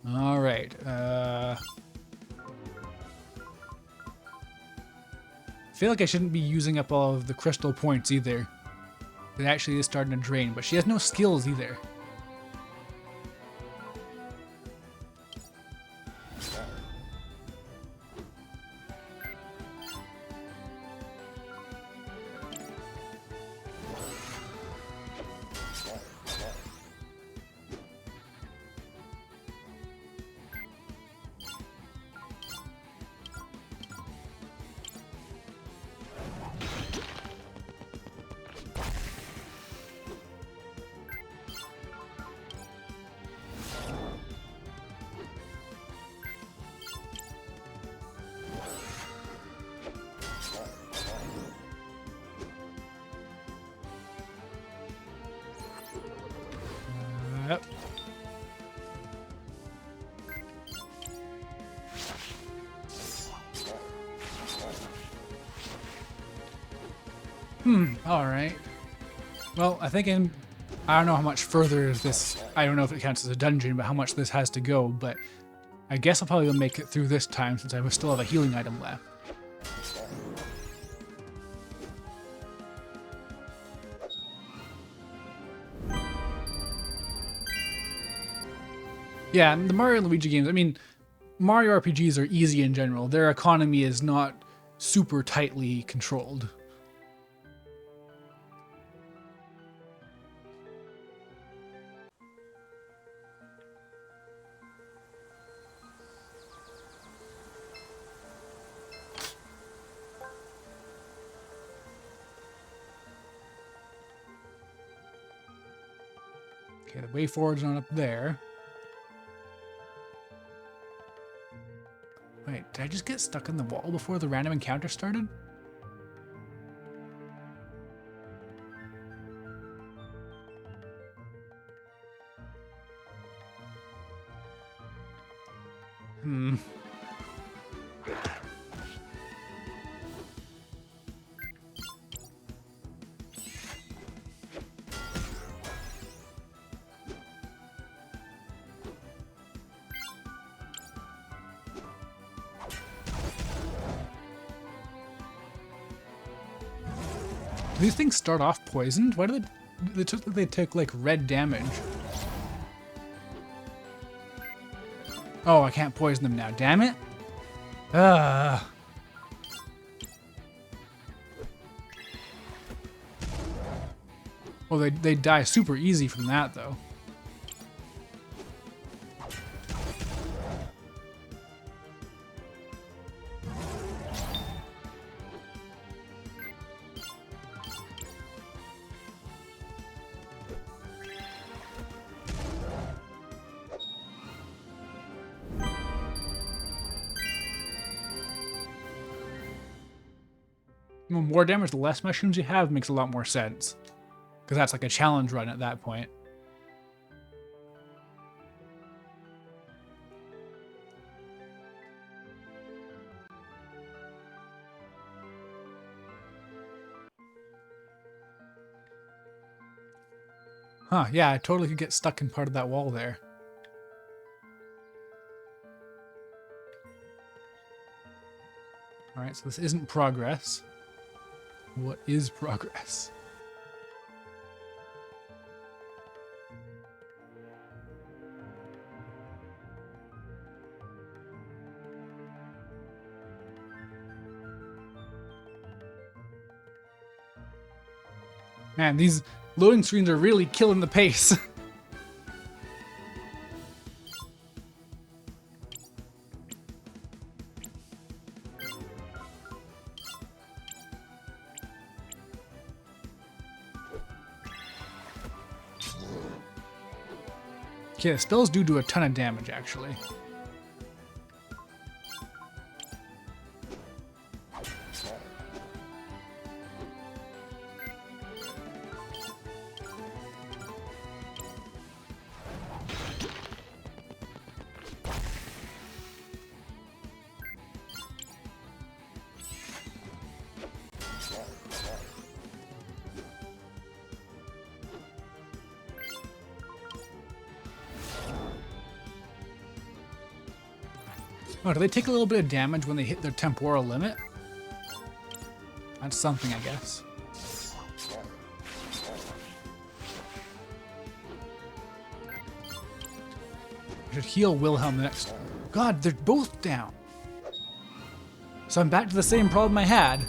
All right. I feel like I shouldn't be using up all of the crystal points either. It actually is starting to drain, but she has no skills either. Yep. Alright. Well, I think I don't know how much further this, I don't know if it counts as a dungeon, but how much this has to go, but I guess I'll probably make it through this time since I still have a healing item left. Yeah, the Mario and Luigi games, I mean, Mario RPGs are easy in general. Their economy is not super tightly controlled. Okay, the way forward's not up there. Wait, did I just get stuck in the wall before the random encounter started? These things start off poisoned? Why do they take like red damage? Oh, I can't poison them now. Damn it. Ah. Well, they die super easy from that though. The more damage, the less mushrooms you have makes a lot more sense. Because that's like a challenge run at that point. Huh, yeah, I totally could get stuck in part of that wall there. Alright, so this isn't progress. What is progress? Man, these loading screens are really killing the pace. Okay, the spells do a ton of damage, actually. Oh, do they take a little bit of damage when they hit their temporal limit? That's something, I guess. I should heal Wilhelm next. God, they're both down. So I'm back to the same problem I had.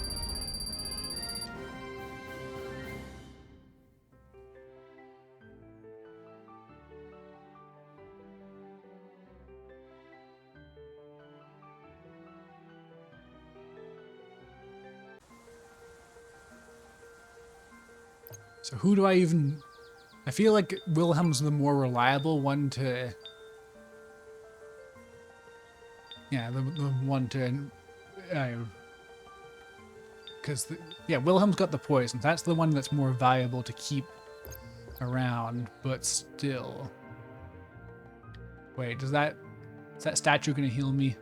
So who do I even... I feel like Wilhelm's the more reliable one to... Yeah, the one to... Because, yeah, Wilhelm's got the poison. That's the one that's more valuable to keep around, but still... Wait, is that statue gonna heal me?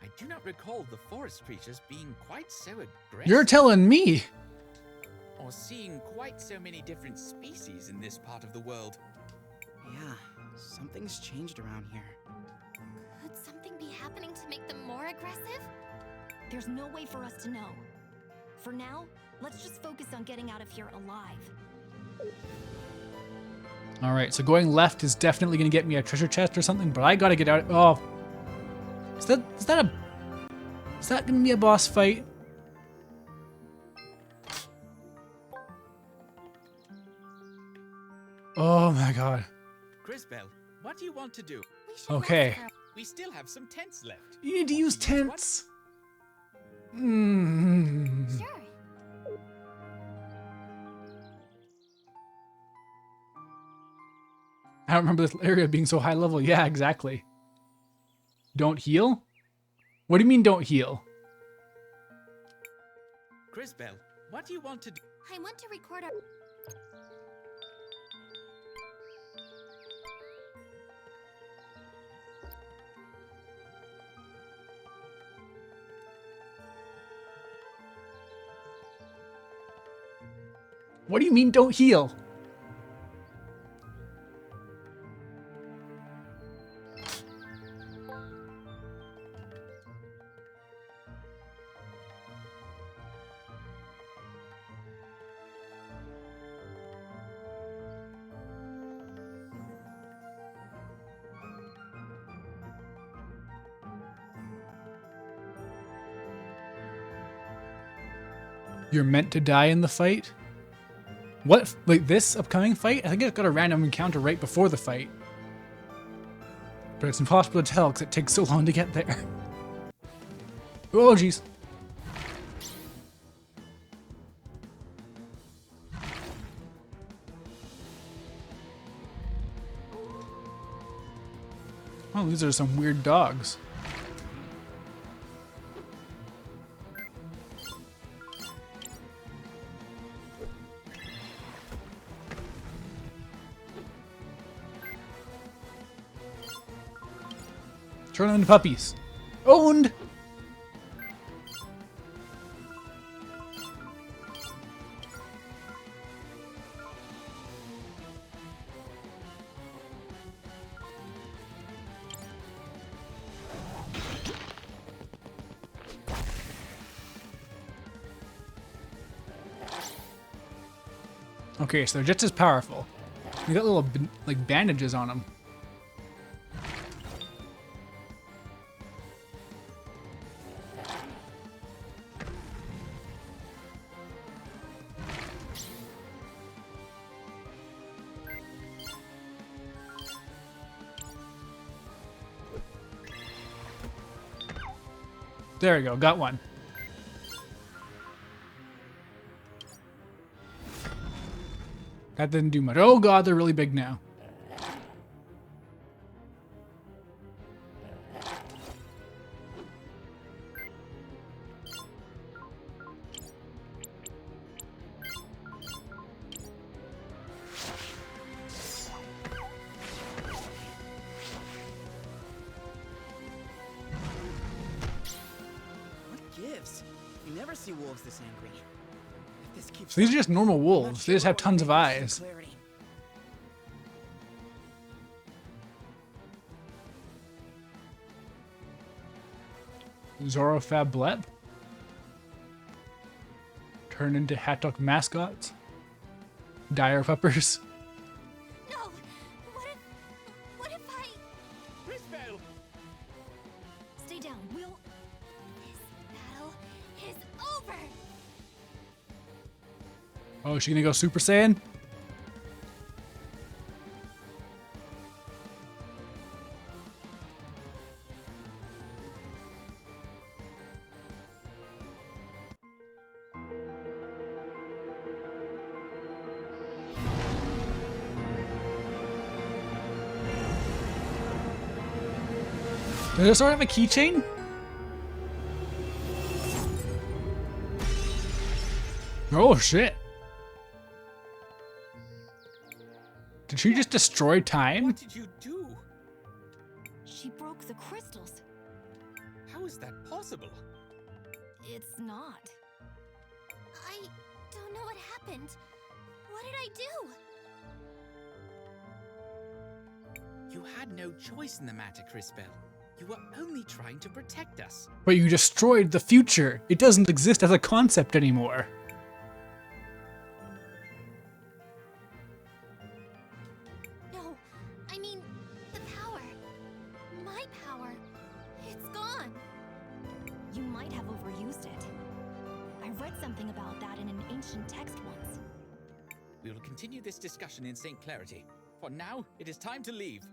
I do not recall the forest creatures being quite so aggressive. You're telling me! Or seeing quite so many different species in this part of the world. Yeah, something's changed around here. Could something be happening to make them more aggressive? There's no way for us to know. For now, let's just focus on getting out of here alive. Alright, so going left is definitely gonna get me a treasure chest or something, but I gotta get out. Oh. Is that gonna be a boss fight? Oh my god. Crisbell, what do you want to do? We should Okay. rest for a- We still have some tents left. You need to use Do you want- tents. Mm. Sure. I don't remember this area being so high level. Yeah, exactly. Don't heal? What do you mean don't heal? Crisbell, what do you want to do? I want to record our... What do you mean don't heal? You're meant to die in the fight? What? Like this upcoming fight? I think I've got a random encounter right before the fight. But it's impossible to tell because it takes so long to get there. Oh, jeez. Oh, these are some weird dogs. Turn them into puppies. Owned! Okay, so they're just as powerful. They got little like bandages on them. There we go, got one. That didn't do much. Oh god, they're really big now. What gives? You never see wolves this angry. If this keeps So these are up, just normal I'm not wolves. They sure just have what tons of will make this eyes. clarity. Zorofab turn into Hattok mascots, dire puppers. No! What if I... Crispell! Stay down. We'll... This battle is over! Oh, is she gonna go Super Saiyan? Does this sword have a keychain? Oh shit. Did she just destroy time? What did you do? She broke the crystals. How is that possible? It's not. I don't know what happened. What did I do? You had no choice in the matter, Crispell. You were only trying to protect us. But you destroyed the future. It doesn't exist as a concept anymore. No, I mean, the power. My power. It's gone. You might have overused it. I read something about that in an ancient text once. We will continue this discussion in St. Clarity. For now, it is time to leave.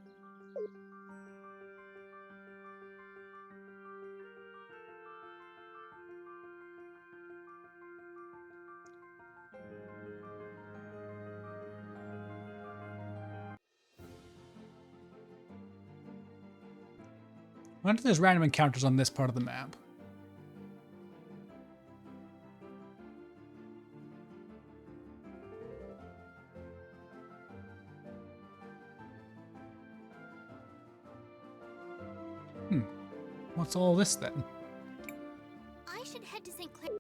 I wonder if there's random encounters on this part of the map. What's all this then? I should head to St. Clair.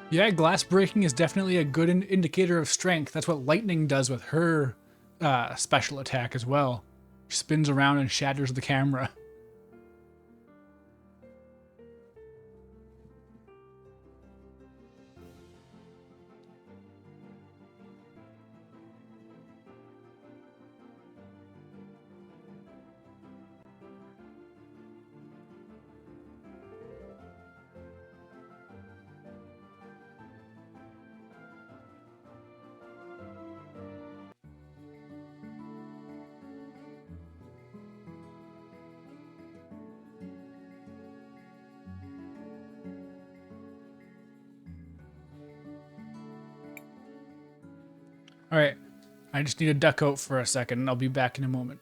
Yeah, glass breaking is definitely a good indicator of strength. That's what lightning does with her special attack as well. She spins around and shatters the camera. All right, I just need to duck out for a second and I'll be back in a moment.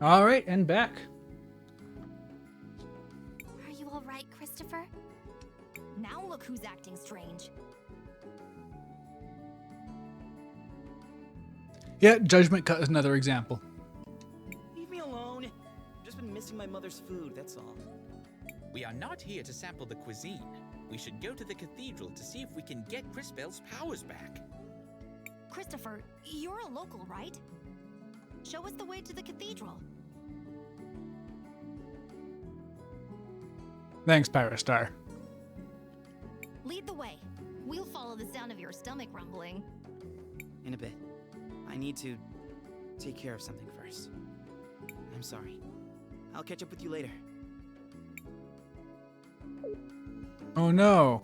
All right, and back. Are you all right, Christopher? Now look who's acting strange. Yeah, Judgment Cut is another example. Leave me alone. I've just been missing my mother's food, that's all. We are not here to sample the cuisine. We should go to the cathedral to see if we can get Cris Bell's powers back. Christopher, you're a local, right? Show us the way to the cathedral. Thanks, Pyrostar. Lead the way. We'll follow the sound of your stomach rumbling. In a bit. I need to take care of something first. I'm sorry. I'll catch up with you later. Oh no.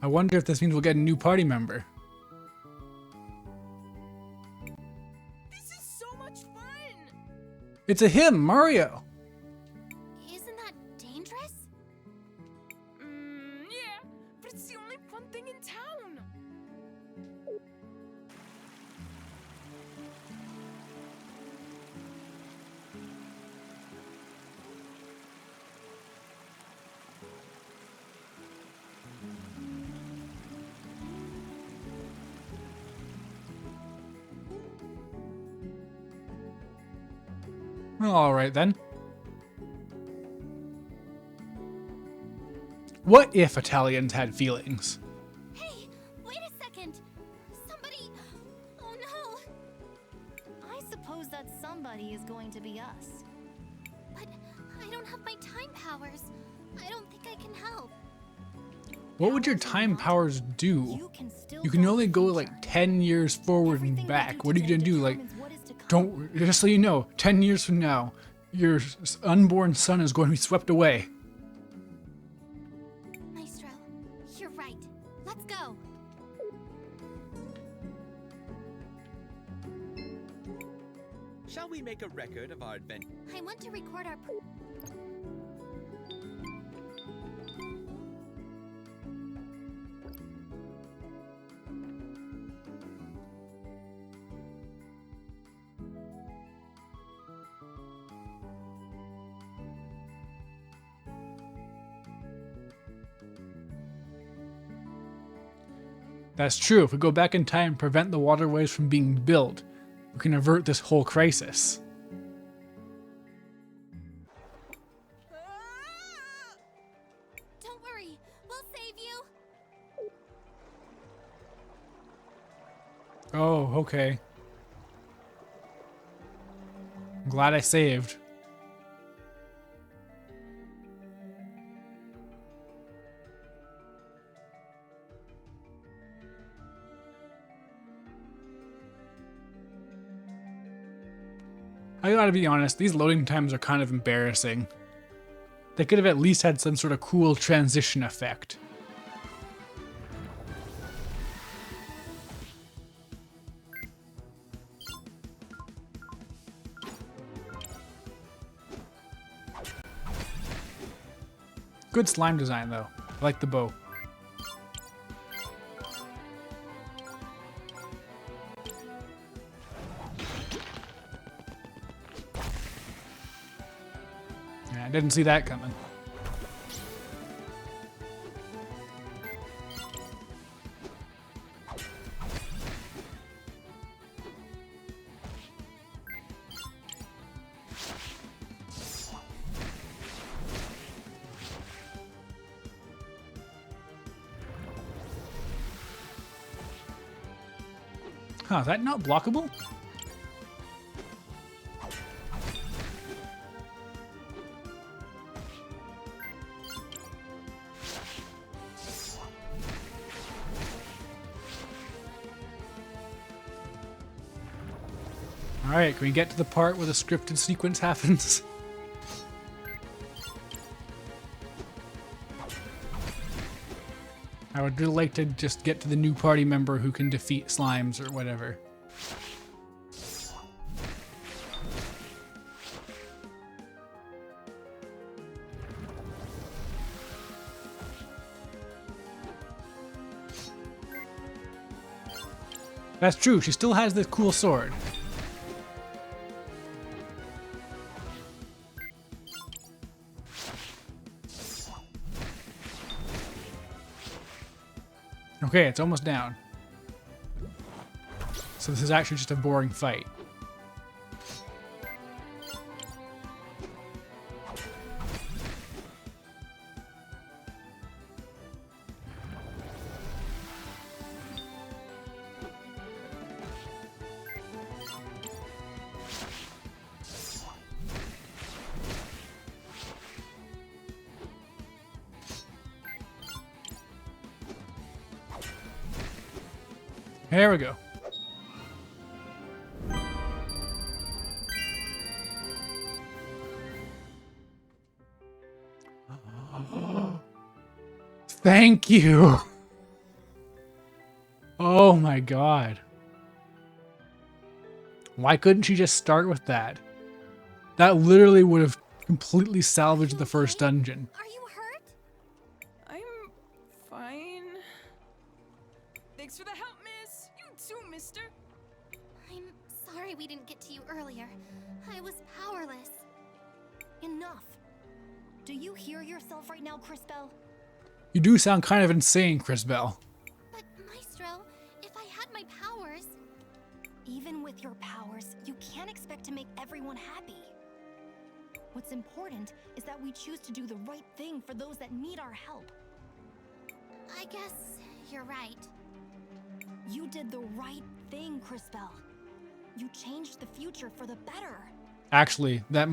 I wonder if this means we'll get a new party member. This is so much fun! It's a him, Mario. Isn't that dangerous? Yeah, but it's the only fun thing in town. All right then. What if Italians had feelings? Hey, wait a second. Somebody. Oh no. I suppose that somebody is going to be us. But I don't have my time powers. I don't think I can help. What would your time powers do? You can still You can go only to go the like future. 10 years forward Everything and we back. do What are you today gonna do? Like, determines what is to come. don't, just so you know, 10 years from now, your unborn son is going to be swept away. Maestro, you're right. Let's go. Shall we make a record of our adventure? I want to record our. That's true. If we go back in time and prevent the waterways from being built, we can avert this whole crisis. Don't worry, we'll save you. Oh, okay. I'm glad I saved. I gotta be honest, these loading times are kind of embarrassing. They could have at least had some sort of cool transition effect. Good slime design though. I like the bow. Yeah, I didn't see that coming. Huh, is that not blockable? Alright, can we get to the part where the scripted sequence happens? I would really like to just get to the new party member who can defeat slimes or whatever. That's true, she still has this cool sword. Okay, it's almost down. So this is actually just a boring fight. There we go. Thank you. Oh my god. Why couldn't she just start with that? That literally would have completely salvaged the first dungeon. Are you hurt? I'm fine. Thanks for the help, miss. You too, mister. I'm sorry we didn't get to you earlier. I was powerless. Enough. Do you hear yourself right now, Crisbell? You do sound kind of insane, Crisbell. But Maestro, if I had my powers... Even with your powers, you can't expect to make everyone happy. What's important is that we choose to do the right thing for those that need our help. I guess you're right. You did the right thing, Crisbell. You changed the future for the better. Actually, that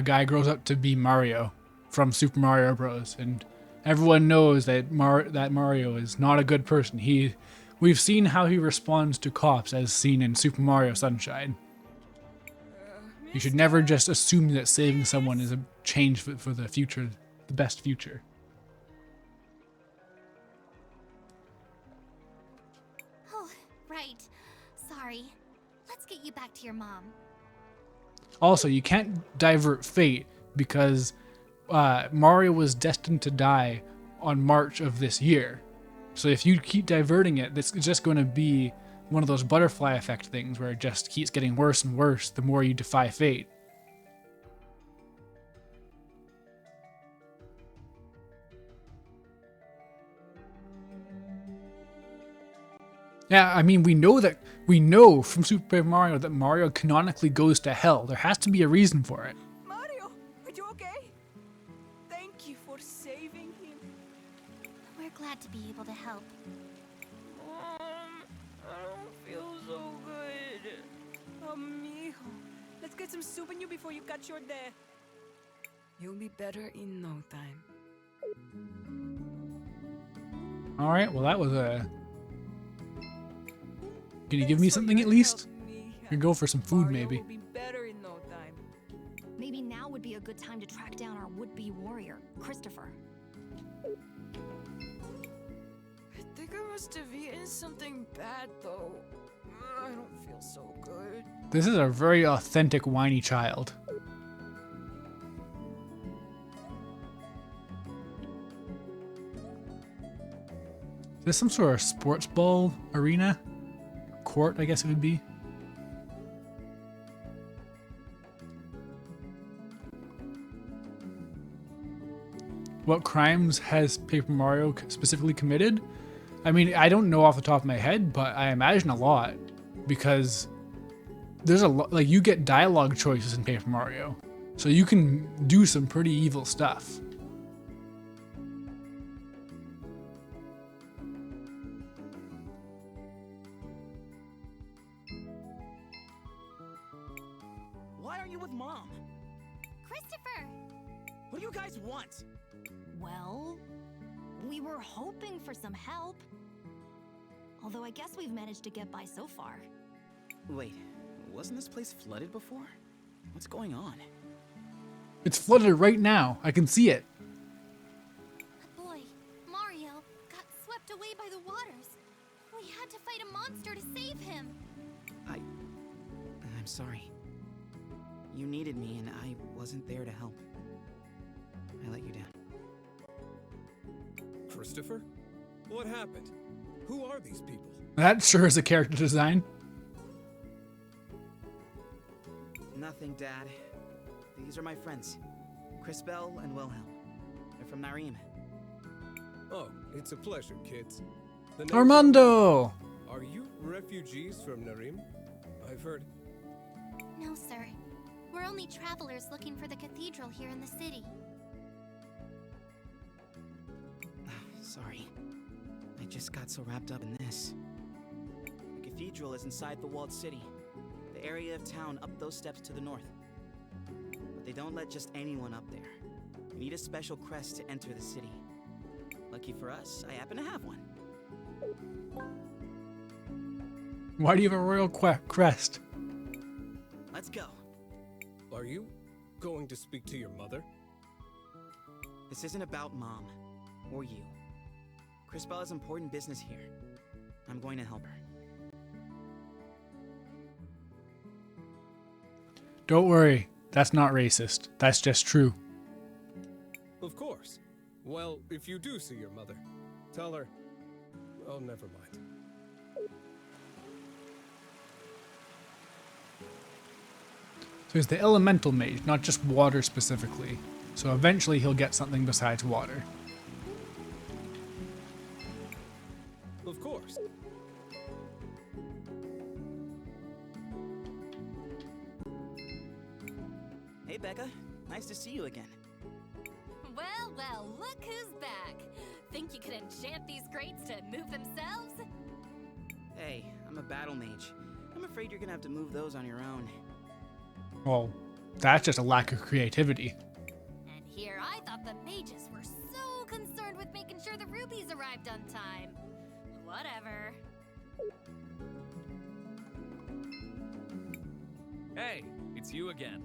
guy grows up to be Mario from Super Mario Bros. And everyone knows that Mario is not a good person. We've seen how he responds to cops as seen in Super Mario Sunshine. You should never just assume that saving someone is a change for the future, the best future. Oh, right. Sorry. Let's get you back to your mom. Also, you can't divert fate because Mario was destined to die on March of this year. So if you keep diverting it, it's just going to be one of those butterfly effect things where it just keeps getting worse and worse the more you defy fate. Yeah, I mean, we know from Super Paper Mario that Mario canonically goes to hell. There has to be a reason for it. Mario, are you okay? Thank you for saving him. We're glad to be able to help. Mom, I don't feel so good. Amigo, let's get some soup in you before you catch your death. You'll be better in no time. All right, well, that was a... Can you give me something at least? I can go for some food, maybe. Will be better in no time. Maybe now would be a good time to track down our would-be warrior, Christopher. I think I must have eaten something bad, though. I don't feel so good. This is a very authentic whiny child. Is this some sort of sports ball arena? Court, I guess it would be. What crimes has Paper Mario specifically committed? I mean, I don't know off the top of my head, but I imagine a lot, because there's a lot, like, you get dialogue choices in Paper Mario, so you can do some pretty evil stuff. Why aren't you with Mom? Christopher! What do you guys want? Well, we were hoping for some help. Although I guess we've managed to get by so far. Wait, wasn't this place flooded before? What's going on? It's flooded right now. I can see it. A boy, Mario, got swept away by the waters. We had to fight a monster to save him. I'm sorry. You needed me and I wasn't there to help. I let you down. Christopher? What happened? Who are these people? That sure is a character design. Nothing, Dad. These are my friends, Crisbell and Wilhelm. They're from Narim. Oh, it's a pleasure, kids. The names Armando! Are you refugees from Narim? I've heard. No, sir. We're only travelers looking for the cathedral here in the city. Sorry. I just got so wrapped up in this. The cathedral is inside the walled city. The area of town up those steps to the north. But they don't let just anyone up there. You need a special crest to enter the city. Lucky for us, I happen to have one. Why do you have a royal crest? Let's go. Are you going to speak to your mother? This isn't about Mom. Or you. Crisbell has important business here. I'm going to help her. Don't worry, that's not racist. That's just true. Of course. Well, if you do see your mother, tell her... Oh, never mind. So he's the elemental mage, not just water specifically. So eventually he'll get something besides water. Of course. Hey, Becca. Nice to see you again. Well, well, look who's back. Think you could enchant these grates to move themselves? Hey, I'm a battle mage. I'm afraid you're gonna have to move those on your own. Well, that's just a lack of creativity. And here I thought the mages were so concerned with making sure the rubies arrived on time. Whatever. Hey, it's you again.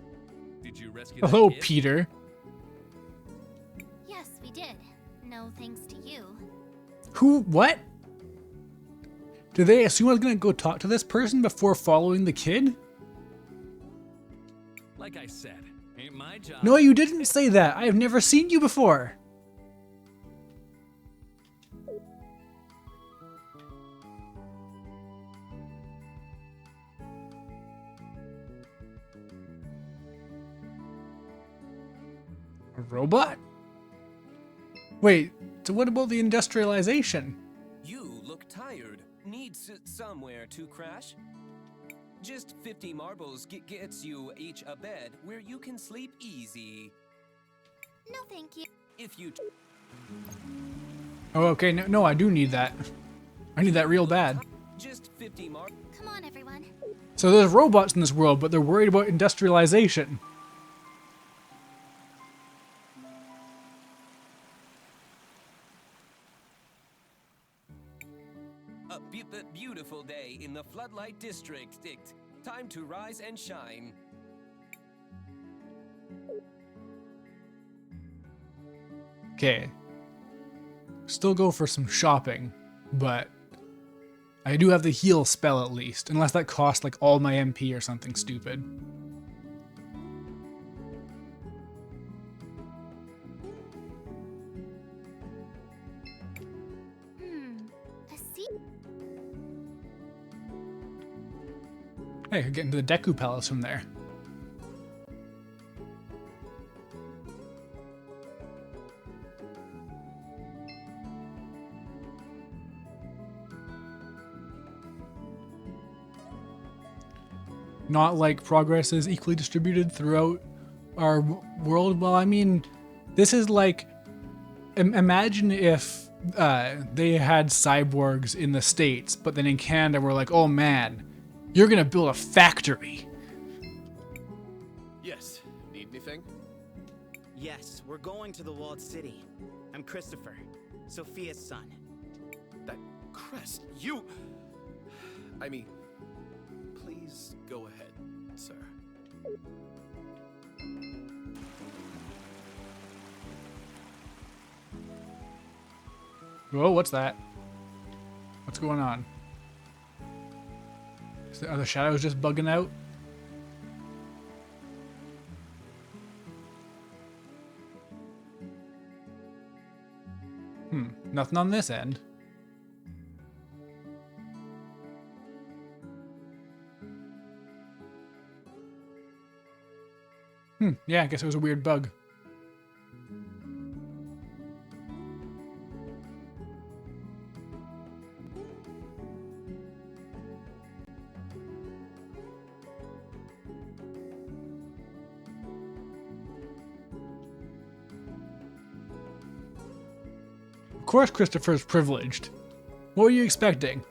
Did you rescue Hello, that kid? Peter. Yes, we did. No thanks to you. Who? What? Did they assume I was gonna go talk to this person before following the kid? Like I said, ain't my job. No, you didn't say that. I have never seen you before. A robot? Wait, so what about the industrialization? You look tired. Needs somewhere to crash? Just 50 marbles gets you each a bed where you can sleep easy. No, thank you. If you Oh, okay, no, I do need that. I need that real bad. just 50 marbles. Come on, everyone. So there's robots in this world, but they're worried about industrialization. A beautiful day in the Floodlight District. Time to rise and shine. Okay. Still go for some shopping, but I do have the heal spell at least, unless that costs like all my MP or something stupid. A seat. Hey, I could get into the Deku Palace from there. Not like progress is equally distributed throughout our world. Well, I mean, this is like, imagine if they had cyborgs in the States, but then in Canada we're like, oh man, you're gonna build a factory. Yes. Need anything? Yes, we're going to the walled city. I'm Christopher, Sophia's son. That crest. You. I mean, please go ahead, sir. Whoa, what's that? What's going on? Are the shadows just bugging out? Nothing on this end. Yeah, I guess it was a weird bug. course Christopher's privileged. What were you expecting?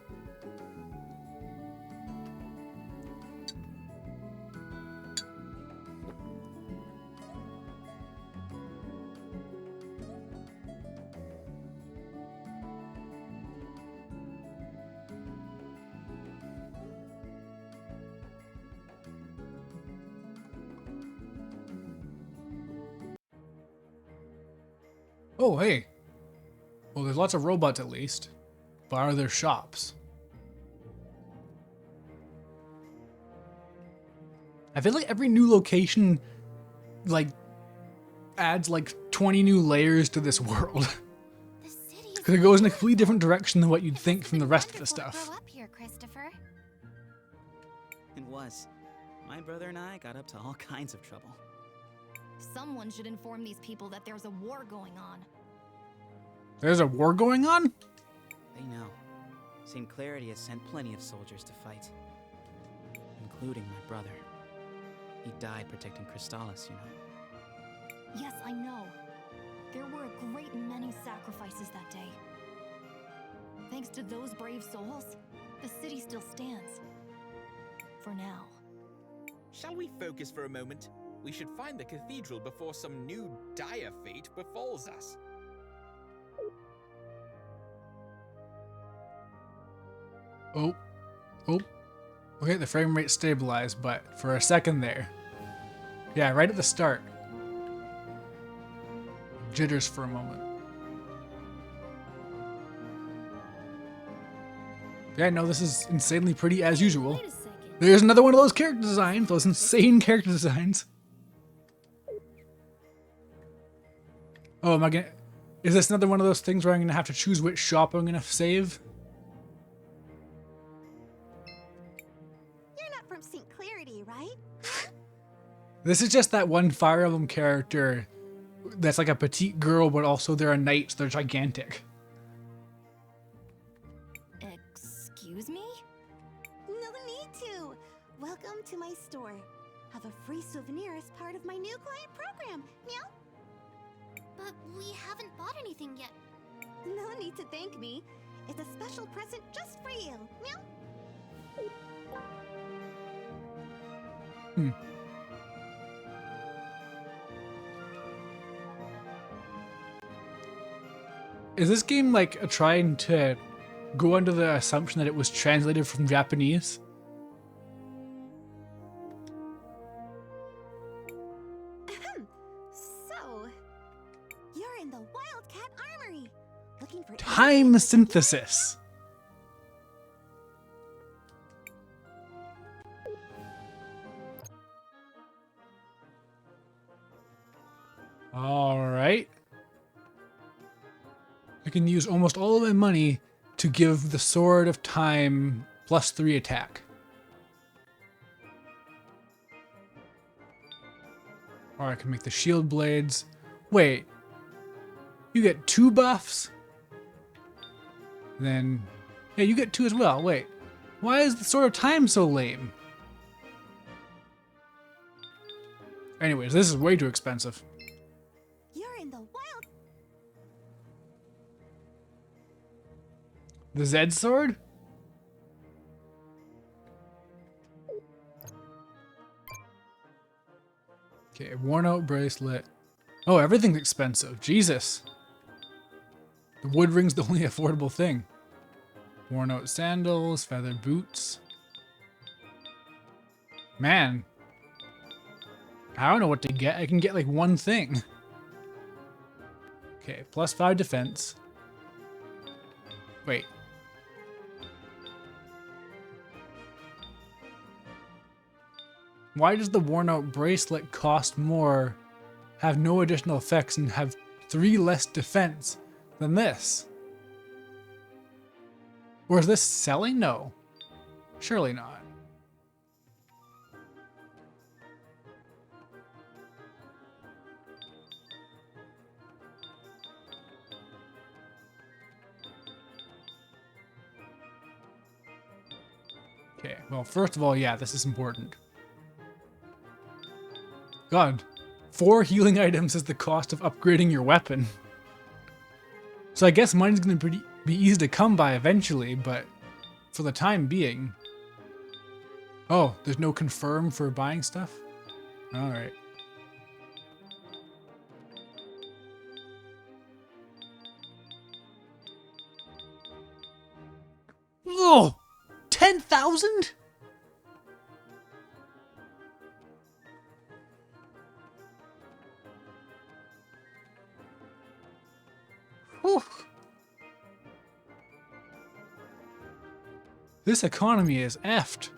Oh, hey. Well, there's lots of robots at least. But are there shops? I feel like every new location, like, adds like 20 new layers to this world. Because it goes in a completely different direction than what you'd think from the rest of the stuff. Grow up here, Christopher. It was. My brother and I got up to all kinds of trouble. Someone should inform these people that there's a war going on. There's a war going on? They know. St. Clarity has sent plenty of soldiers to fight. Including my brother. He died protecting Crystallis, you know. Yes, I know. There were a great many sacrifices that day. Thanks to those brave souls, the city still stands. For now. Shall we focus for a moment? We should find the cathedral before some new dire fate befalls us. Oh. Okay, the frame rate stabilized, but for a second there. Yeah, right at the start. Jitters for a moment. Yeah, no, this is insanely pretty as usual. Wait a second. There's another one of those character designs, those insane character designs. Oh, am I gonna... Is this another one of those things where I'm gonna have to choose which shop I'm gonna save? You're not from St. Clarity, right? This is just that one Fire Emblem character that's like a petite girl, but also they're a knight, so they're gigantic. Excuse me? No need to. Welcome to my store. Have a free souvenir as part of my new client program. Meow. But we haven't bought anything yet. No need to thank me. It's a special present just for you. Meow. Is this game like trying to go under the assumption that it was translated from Japanese? So, you're in the Wildcat Armory. Looking for Time synthesis. All right. I can use almost all of my money to give the Sword of Time +3 attack. Or I can make the shield blades. Wait. You get 2 buffs? Then... yeah, you get 2 as well. Wait. Why is the Sword of Time so lame? Anyways, this is way too expensive. You're in the wild. The Zed sword? Okay, worn out bracelet. Oh, everything's expensive. Jesus. The wood ring's the only affordable thing. Worn out sandals, feather boots. Man. I don't know what to get. I can get like one thing. Okay, +5 defense. Wait. Why does the worn out bracelet cost more, have no additional effects, and have 3 less defense than this? Or is this selling? No. Surely not. Okay, well, first of all, yeah, this is important. God, 4 healing items is the cost of upgrading your weapon. So I guess money's going to be easy to come by eventually, but for the time being... Oh, there's no confirm for buying stuff? Alright. Oh! 10,000? Whew. This economy is effed.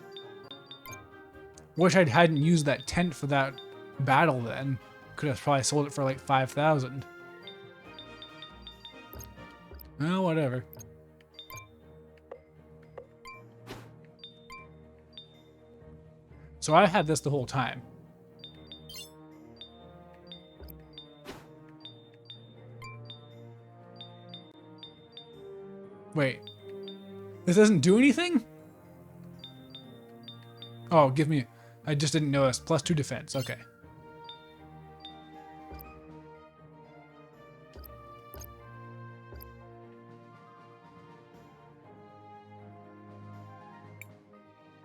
Wish I hadn't used that tent for that battle then. Could have probably sold it for like 5,000. Well, whatever. So I had this the whole time. Wait. This doesn't do anything? Oh, give me... I just didn't notice. +2 defense. Okay.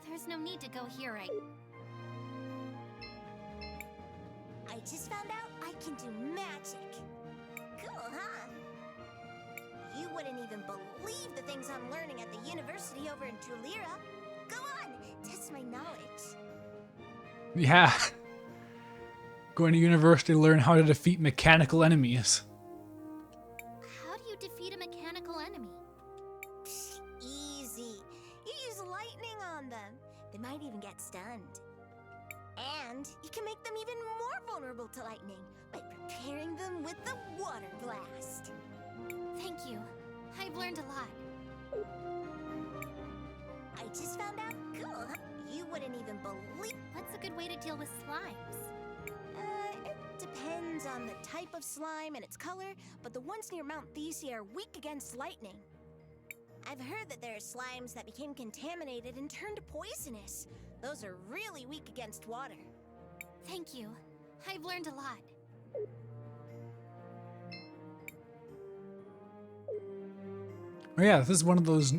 There's no need to go here right. I just found out I can do magic. Cool, huh? You wouldn't even believe the things I'm learning at the university over in Tulira. Go on, test my knowledge. Yeah. Going to university to learn how to defeat mechanical enemies. How do you defeat a mechanical enemy? Easy. You use lightning on them. They might even get stunned. And you can make them even more vulnerable to lightning by preparing them with the water blast. Thank you. I've learned a lot. I just found out. Cool, huh? You wouldn't even believe. What's a good way to deal with slimes? It depends on the type of slime and its color, but the ones near Mount Thesia are weak against lightning. I've heard that there are slimes that became contaminated and turned poisonous. Those are really weak against water. Thank you. I've learned a lot. Oh yeah, this is one of those...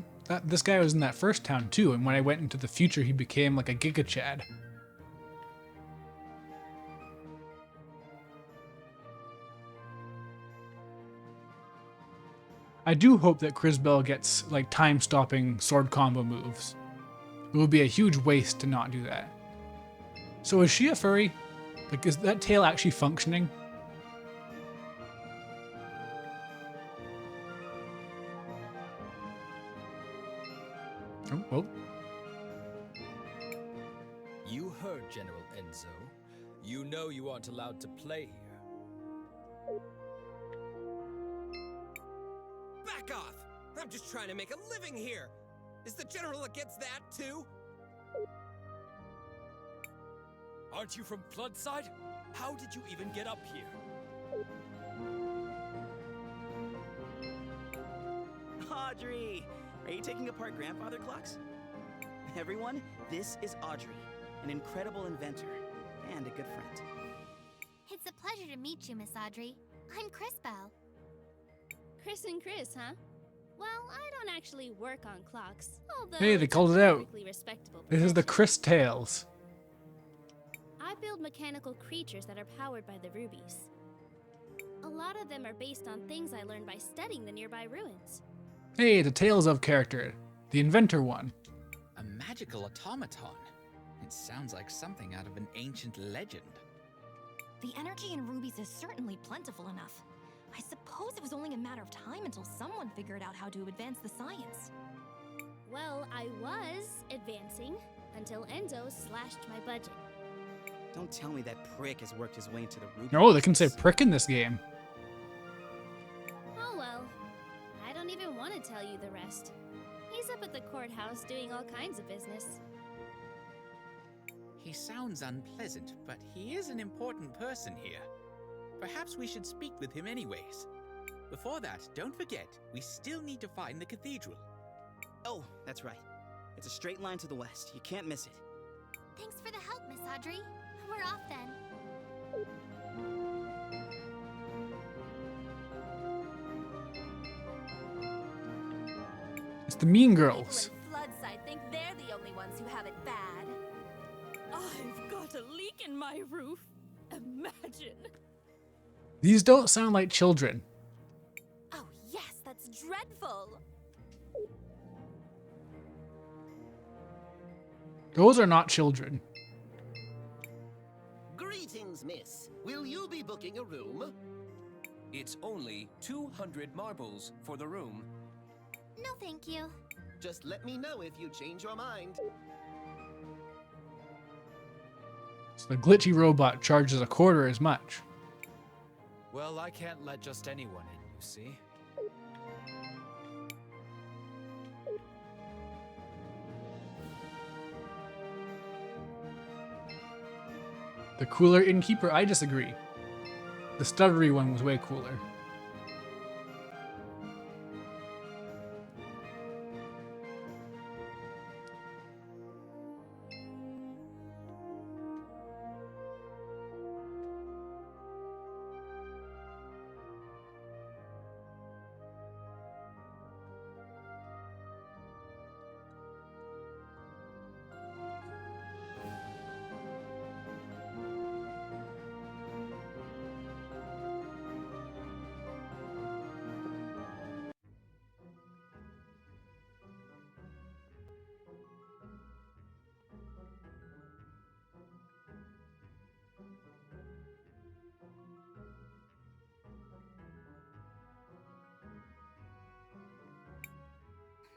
this guy was in that first town too, and when I went into the future, he became like a Giga Chad. I do hope that Cris Bell gets like time-stopping sword combo moves. It would be a huge waste to not do that. So is she a furry? Like, is that tail actually functioning? Oh, well. You heard General Enzo. You know you aren't allowed to play here. Back off! I'm just trying to make a living here! Is the General against that, too? Aren't you from Floodside? How did you even get up here? Audrey! Are you taking apart grandfather clocks? Everyone, this is Audrey, an incredible inventor and a good friend. It's a pleasure to meet you, Miss Audrey. I'm Cris Bell. Cris and Cris, huh? Well, I don't actually work on clocks. Hey, they called it out. Respectable This is the Cris Tales. I build mechanical creatures that are powered by the rubies. A lot of them are based on things I learned by studying the nearby ruins. Hey, the Tales of character. The inventor one. A magical automaton. It sounds like something out of an ancient legend. The energy in rubies is certainly plentiful enough. I suppose it was only a matter of time until someone figured out how to advance the science. Well, I was advancing until Enzo slashed my budget. Don't tell me that prick has worked his way into the ruby. Oh, they can say prick in this game. Oh well. I don't even want to tell you the rest. He's up at the courthouse doing all kinds of business. He sounds unpleasant, but he is an important person here. Perhaps we should speak with him anyways. Before that, don't forget, we still need to find the cathedral. Oh, that's right. It's a straight line to the west. You can't miss it. Thanks for the help, Miss Audrey. We're off then. It's the Mean Girls. People in Floodside think they're the only ones who have it bad. I've got a leak in my roof. Imagine. These don't sound like children. Oh yes, that's dreadful. Those are not children. Greetings, miss. Will you be booking a room? It's only 200 marbles for the room. No, thank you. Just let me know if you change your mind. So the glitchy robot charges a quarter as much. Well, I can't let just anyone in, you see. The cooler innkeeper, I disagree. The stuttery one was way cooler.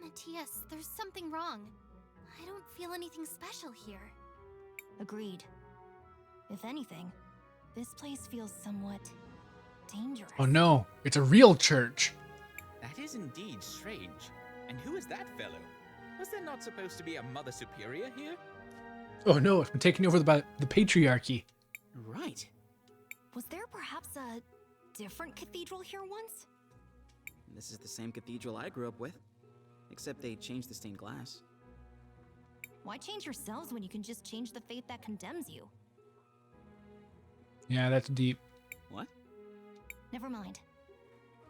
Matthias, there's something wrong. I don't feel anything special here. Agreed. If anything, this place feels somewhat dangerous. Oh no, it's a real church. That is indeed strange. And who is that fellow? Was there not supposed to be a Mother Superior here? Oh no, it's been taken over by the patriarchy. Right. Was there perhaps a different cathedral here once? This is the same cathedral I grew up with. Except they changed the stained glass. Why change yourselves when you can just change the fate that condemns you? Yeah, that's deep. What? Never mind.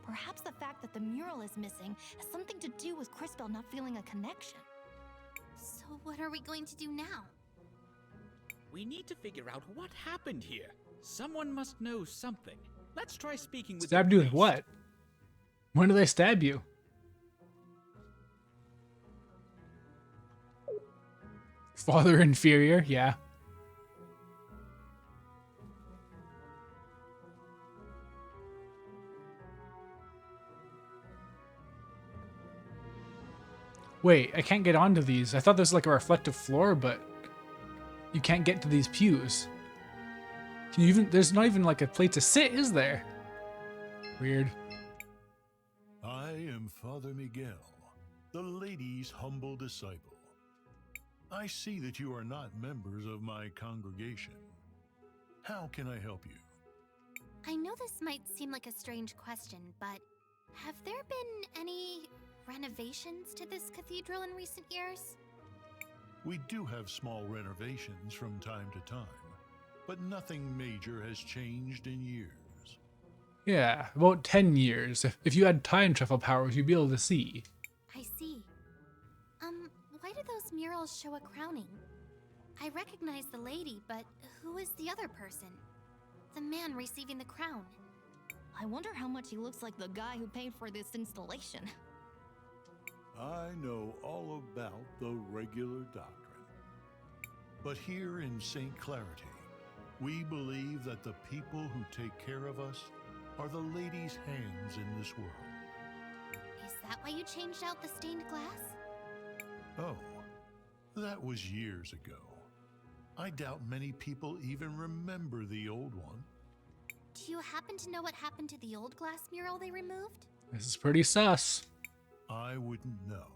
Perhaps the fact that the mural is missing has something to do with Crispell not feeling a connection. So what are we going to do now? We need to figure out what happened here. Someone must know something. Let's try speaking with Stabbed the you with priest. what? When did they stab you? Father inferior, yeah. Wait, I can't get onto these. I thought there was like a reflective floor, but you can't get to these pews. Can you even, there's not even like a place to sit, is there? Weird. I am Father Miguel, the lady's humble disciple. I see that you are not members of my congregation. How can I help you? I know this might seem like a strange question, but have there been any renovations to this cathedral in recent years? We do have small renovations from time to time, but nothing major has changed in years. Yeah, about 10 years. If you had time travel powers, you'd be able to see. I see. Why do those murals show a crowning? I recognize the lady, but who is the other person? The man receiving the crown. I wonder how much he looks like the guy who paid for this installation. I know all about the regular doctrine. But here in St. Clarity, we believe that the people who take care of us are the lady's hands in this world. Is that why you changed out the stained glass? Oh, that was years ago. I doubt many people even remember the old one. Do you happen to know what happened to the old glass mural they removed? This is pretty sus. I wouldn't know.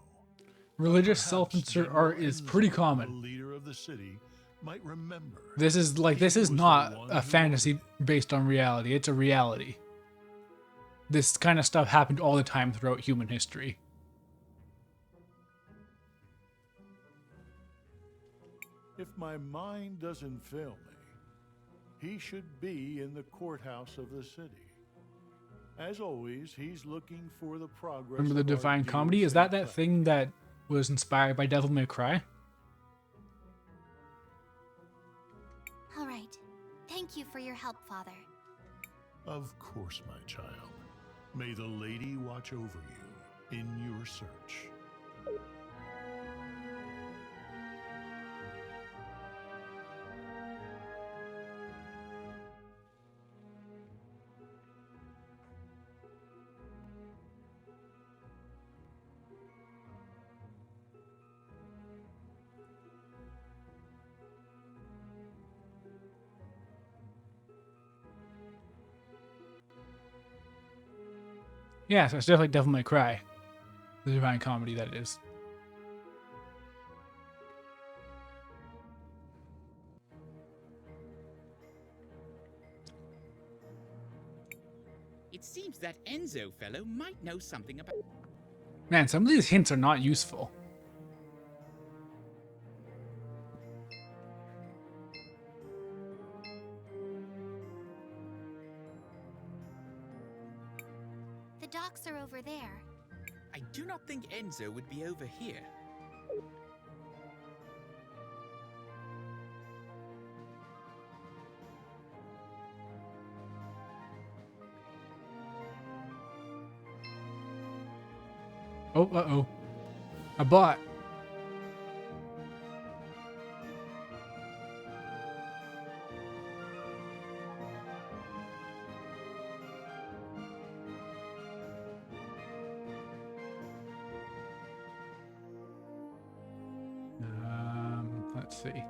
Religious Perhaps self-insert General art is Enzo, pretty the common. leader of the city, might remember. This is like, this is not a fantasy based on reality. It's a reality. This kind of stuff happened all the time throughout human history. If my mind doesn't fail me, he should be in the courthouse of the city. As always, he's looking for the progress. Remember the of our Divine dear Comedy? Is St. that thing that was inspired by Devil May Cry? All right. Thank you for your help, Father. Of course, my child. May the lady watch over you in your search. Yeah, so it's definitely Devil May Cry. The Divine Comedy, that is. It seems that Enzo fellow might know something about... Man, some of these hints are not useful. The docks are over there. I do not think Enzo would be over here. Oh, uh-oh. A bot. Let's see.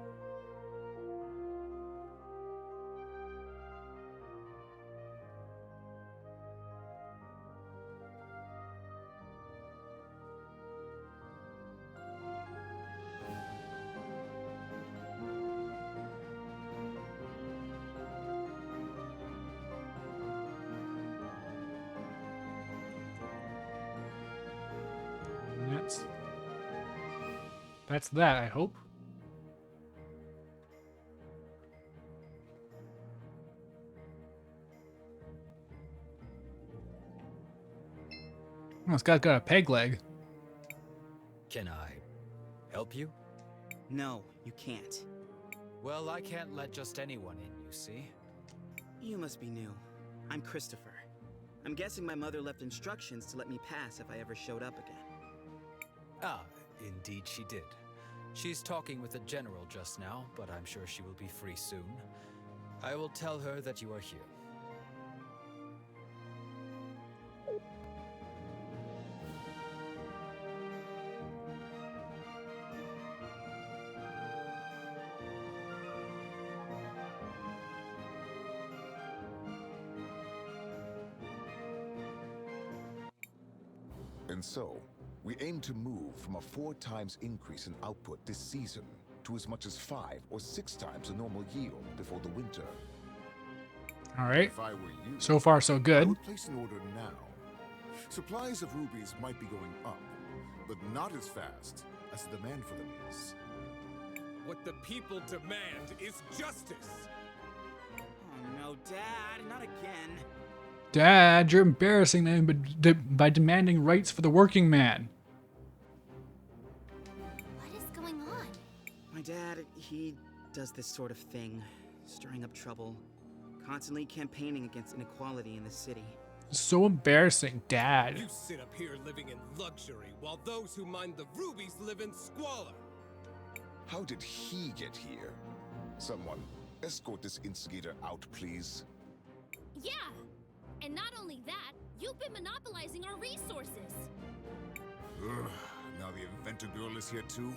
That's that, I hope. Oh, this guy's got a peg leg. Can I help you? No, you can't. Well, I can't let just anyone in, you see. You must be new. I'm Christopher. I'm guessing my mother left instructions to let me pass if I ever showed up again. Ah, indeed she did. She's talking with the general just now, but I'm sure she will be free soon. I will tell her that you are here. And so, we aim to move from a 4 times increase in output this season to as much as 5 or 6 times the normal yield before the winter. All right. If I were you, So far, so I good. would place an order now. Supplies of rubies might be going up, but not as fast as the demand for them is. What the people demand is justice. Oh no, Dad, not again. Dad, you're embarrassing them by demanding rights for the working man. What is going on? My dad, he does this sort of thing, stirring up trouble, constantly campaigning against inequality in the city. So embarrassing, Dad. You sit up here living in luxury while those who mine the rubies live in squalor. How did he get here? Someone, escort this instigator out, please. Yeah! And not only that, you've been monopolizing our resources. Ugh, now the inventor girl is here too?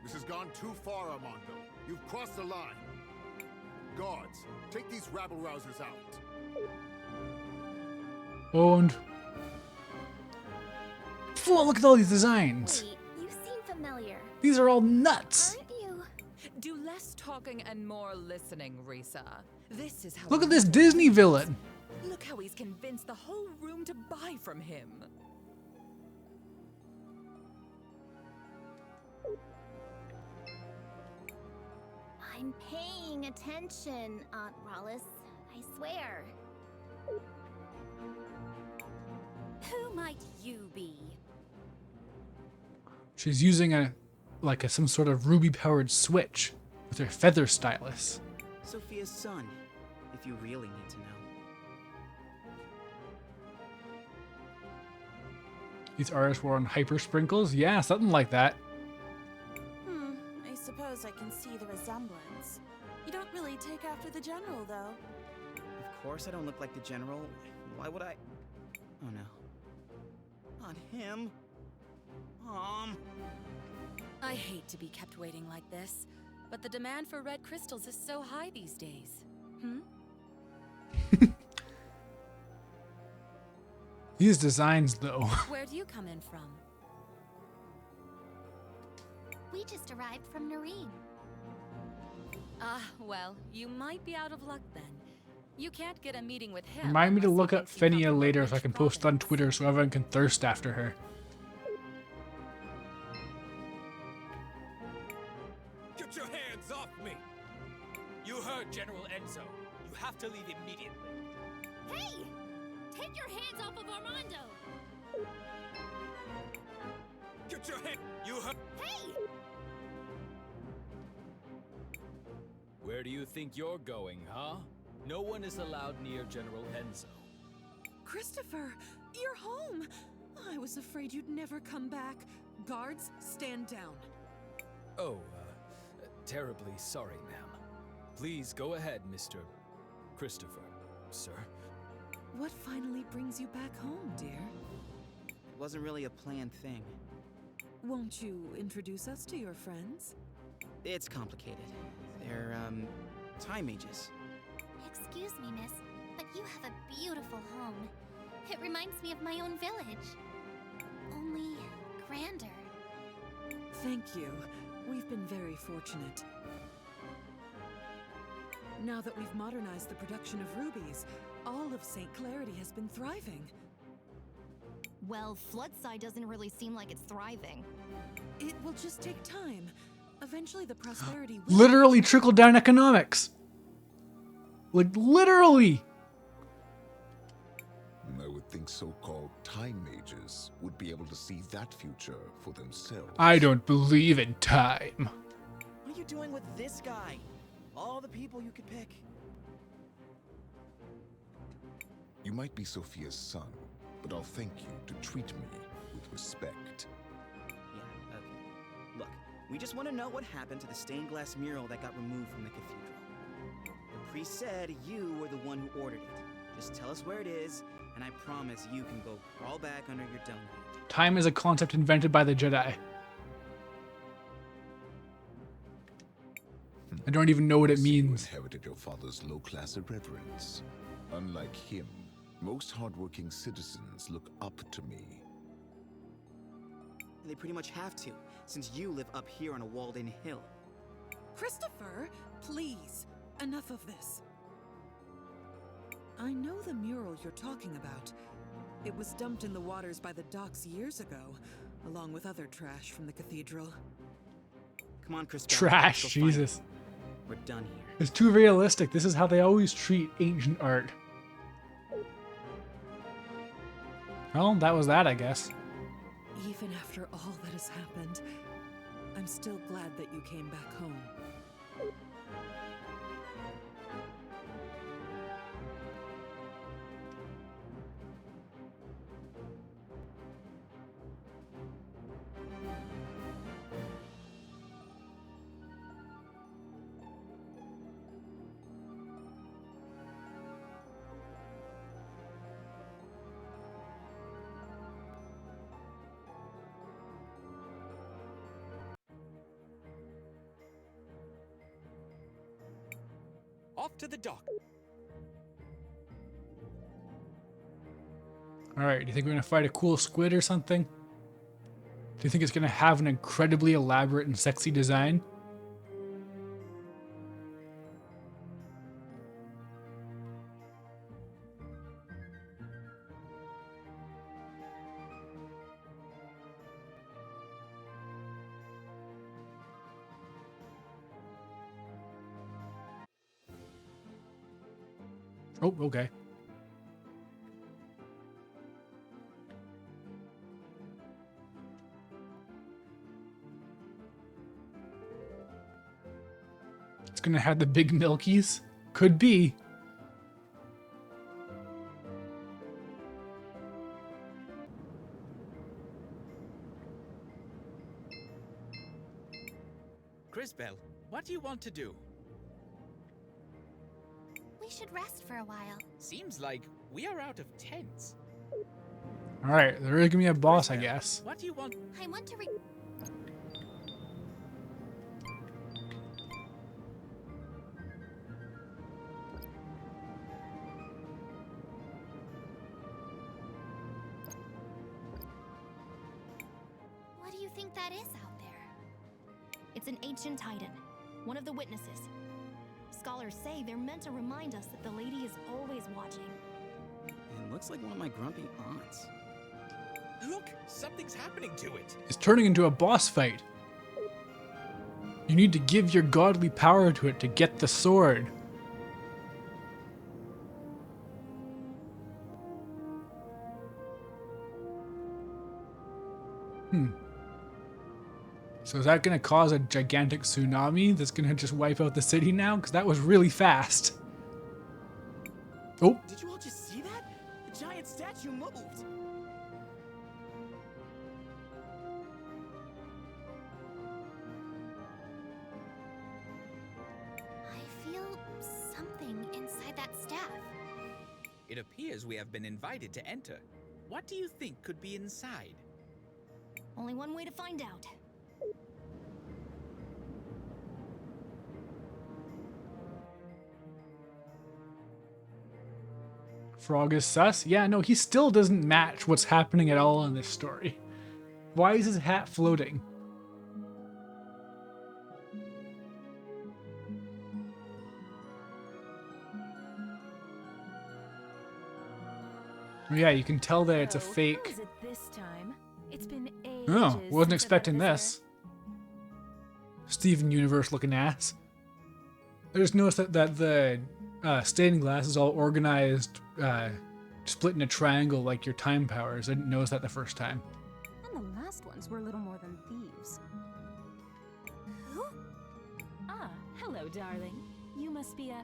This has gone too far, Armando. You've crossed the line. Guards, take these rabble-rousers out. And... Whoa, look at all these designs. Wait, you seem familiar. These are all nuts. Aren't you? Do less talking and more listening, Risa. This is how. Look at this Disney villain. Look how he's convinced the whole room to buy from him. I'm paying attention, Aunt Rollis. I swear. Who might you be? She's using some sort of ruby-powered switch with her feather stylus. Sophia's son, if you really need to know. These artists were on hyper sprinkles? Yeah, something like that. I suppose I can see the resemblance. You don't really take after the general, though. Of course I don't look like the general. Why would I? Oh no. Not him. I hate to be kept waiting like this, but the demand for red crystals is so high these days. These designs, though. Where do you come in from? We just arrived from Nareen. Ah, well, you might be out of luck then. You can't get a meeting with him. Remind me to unless look he up thinks you come Fenia from a later so I rich can post on province. Twitter so everyone can thirst after her. Get your hands off me! You heard General Enzo. You have to leave immediately. Hey! Take your hands off of Armando! Get your hand. You heard. Hey! Where do you think you're going, huh? No one is allowed near General Enzo. Christopher, you're home! I was afraid you'd never come back. Guards, stand down. Oh, terribly sorry, ma'am. Please go ahead, Mr. Christopher, sir. What finally brings you back home, dear? It wasn't really a planned thing. Won't you introduce us to your friends? It's complicated. They're, time mages. Excuse me, miss, but you have a beautiful home. It reminds me of my own village. Only grander. Thank you. We've been very fortunate. Now that we've modernized the production of rubies, all of St. Clarity has been thriving. Well, Floodside doesn't really seem like it's thriving. It will just take time. Eventually the prosperity will... Literally trickle down economics. Like, literally. I would think so-called time mages would be able to see that future for themselves. I don't believe in time. What are you doing with this guy? All the people you could pick. You might be Sophia's son, but I'll thank you to treat me with respect. Yeah, okay. Look, we just want to know what happened to the stained glass mural that got removed from the cathedral. The priest said you were the one who ordered it. Just tell us where it is, and I promise you can go crawl back under your dome. Time is a concept invented by the Jedi. I don't even know what it means. You inherited your father's low-class irreverence. Unlike him, most hardworking citizens look up to me. They pretty much have to, since you live up here on a walled-in hill. Christopher, please, enough of this. I know the mural you're talking about. It was dumped in the waters by the docks years ago, along with other trash from the cathedral. Come on, Chris. Trash, Jesus. We're done here. It's too realistic. This is how they always treat ancient art. Well, that was that, I guess. Even after all that has happened, I'm still glad that you came back home. Off to the dock. Alright, do you think we're gonna fight a cool squid or something? Do you think it's gonna have an incredibly elaborate and sexy design? Oh, okay. It's gonna have the big milkies. Could be. Crisbell, what do you want to do? We should rest for a while. Seems like we are out of tents. Alright, they're really gonna be a boss, I guess. What do you want? I want to What do you think that is out there? It's an ancient titan, one of the witnesses. Scholars say they're meant to remind us that the lady is always watching. It looks like one of my grumpy aunts. Look, something's happening to it. It's turning into a boss fight. You need to give your godly power to it to get the sword. So is that going to cause a gigantic tsunami that's going to just wipe out the city now? Because that was really fast. Oh. Did you all just see that? The giant statue moved. I feel something inside that staff. It appears we have been invited to enter. What do you think could be inside? Only one way to find out. Frog is sus? Yeah, no, he still doesn't match what's happening at all in this story. Why is his hat floating? Oh, yeah, you can tell that it's a fake. How is it this time? It's been ages. Oh, wasn't since expecting I've had a this. Steven Universe looking ass. I just noticed that the stained glass is all organized, split in a triangle like your time powers. I didn't notice that the first time. And the last ones were little more than thieves. Who? Ah, hello, darling. You must be a...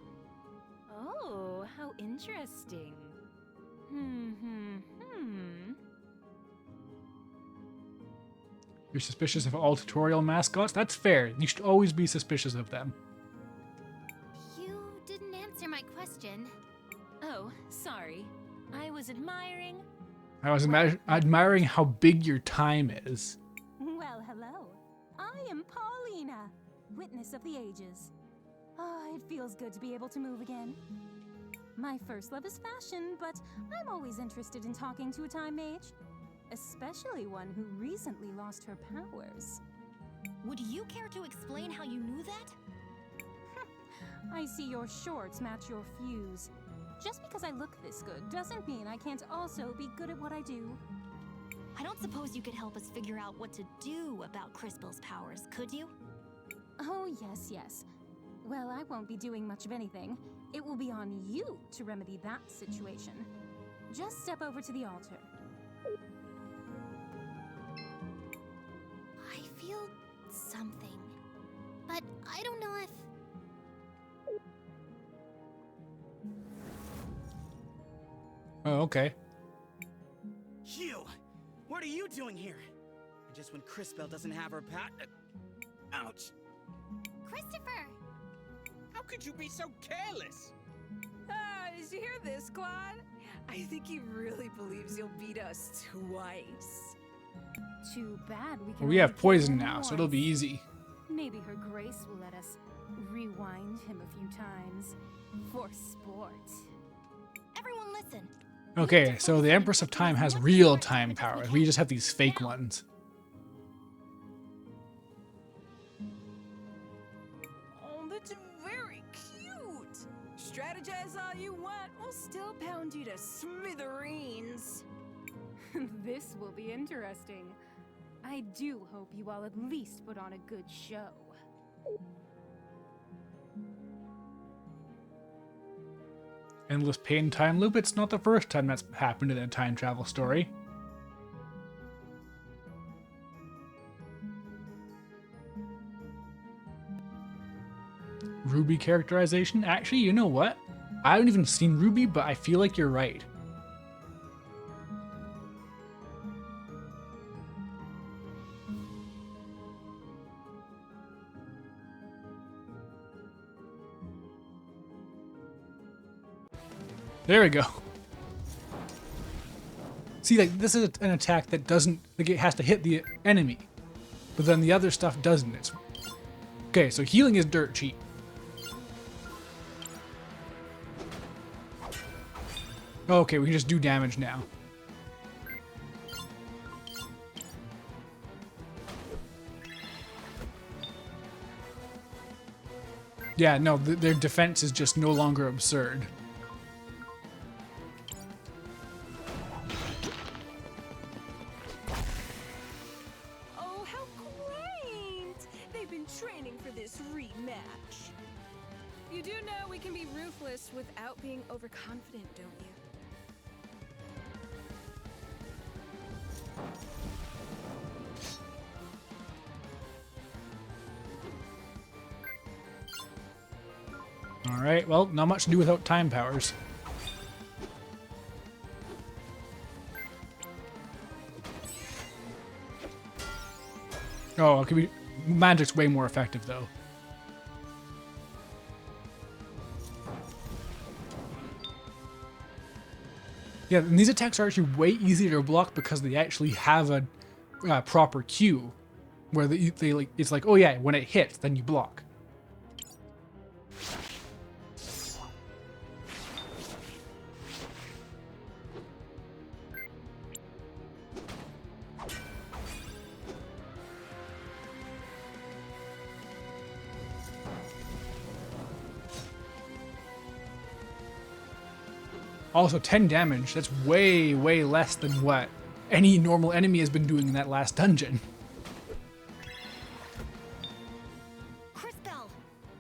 Oh, how interesting. You're suspicious of all tutorial mascots? That's fair. You should always be suspicious of them. You didn't answer my question. Oh, sorry. I was admiring... I was admiring how big your time is. Well, hello. I am Paulina, witness of the ages. Ah, it feels good to be able to move again. My first love is fashion, but I'm always interested in talking to a time mage. Especially one who recently lost her powers. Would you care to explain how you knew that? I see your shorts match your fuse. Just because I look this good doesn't mean I can't also be good at what I do. I don't suppose you could help us figure out what to do about Crisbell's powers, could you? Oh, yes. Well, I won't be doing much of anything. It will be on you to remedy that situation. Just step over to the altar. I feel something, but I don't know if... Oh, okay. You! What are you doing here? And just when Crisbell doesn't have her ouch! Christopher! How could you be so careless? Did you hear this, Claude? I think he really believes you'll beat us twice. Too bad we can. Well, we have only poison kill him now, so it'll be once. easy. Maybe her grace will let us rewind him a few times for sport. Everyone listen. Okay, so the Empress of Time has real time powers. We just have these fake ones. Oh, that's very cute. Strategize all you want. We'll still pound you to smithereens. This will be interesting. I do hope you all at least put on a good show. Endless pain time loop. It's not the first time that's happened in a time travel story. Ruby characterization. Actually, you know what? I haven't even seen Ruby, but I feel like you're right. There we go. See, like, this is an attack that doesn't, like, it has to hit the enemy. But then the other stuff doesn't. It's okay, so healing is dirt cheap. Okay, we can just do damage now. Yeah, no, their defense is just no longer absurd. Oh, how quaint! They've been training for this rematch. You do know we can be ruthless without being overconfident, don't you? Alright, well, not much to do without time powers. Oh, it could be, magic's way more effective though. Yeah, and these attacks are actually way easier to block because they actually have a proper cue, where they like, it's like, oh yeah, when it hits, then you block. Also, 10 damage, that's way, way less than what any normal enemy has been doing in that last dungeon. Cris Tales,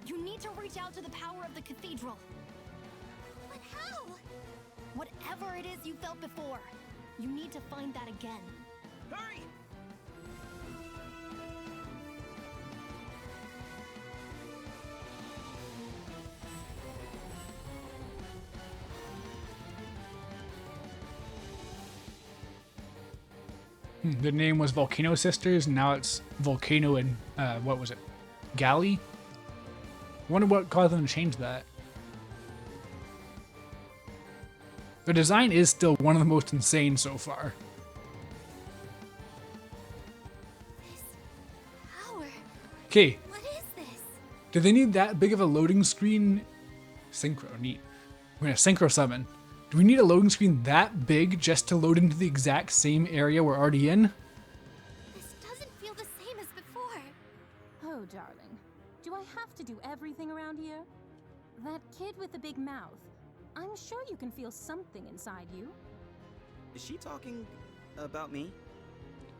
you need to reach out to the power of the cathedral. But how? Whatever it is you felt before, you need to find that again. Hurry! The name was Volcano Sisters, and now it's Volcano and, what was it? Galley? Wonder what caused them to change that. The design is still one of the most insane so far. Power. Okay, What is this? do they need that big of a loading screen? Synchro, neat. We're gonna synchro summon. Do we need a loading screen that big just to load into the exact same area we're already in? This doesn't feel the same as before. Oh, darling. Do I have to do everything around here? That kid with the big mouth. I'm sure you can feel something inside you. Is she talking about me?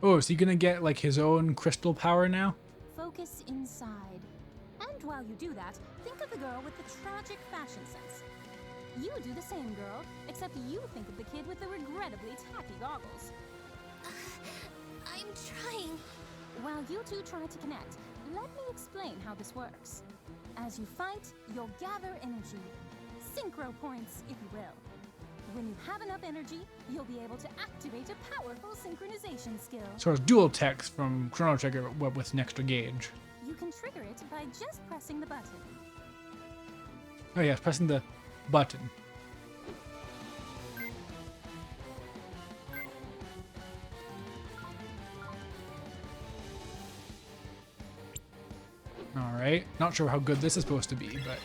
Oh, is he gonna get like his own crystal power now? Focus inside. And while you do that, think of the girl with the tragic fashion sense. You do the same, girl, except you think of the kid with the regrettably tacky goggles. I'm trying. While you two try to connect, let me explain how this works. As you fight, you'll gather energy. Synchro points, if you will. When you have enough energy, you'll be able to activate a powerful synchronization skill. So it's dual text from Chrono Trigger with an extra gauge. You can trigger it by just pressing the button. Oh yeah, pressing the button. Alright, not sure how good this is supposed to be, but...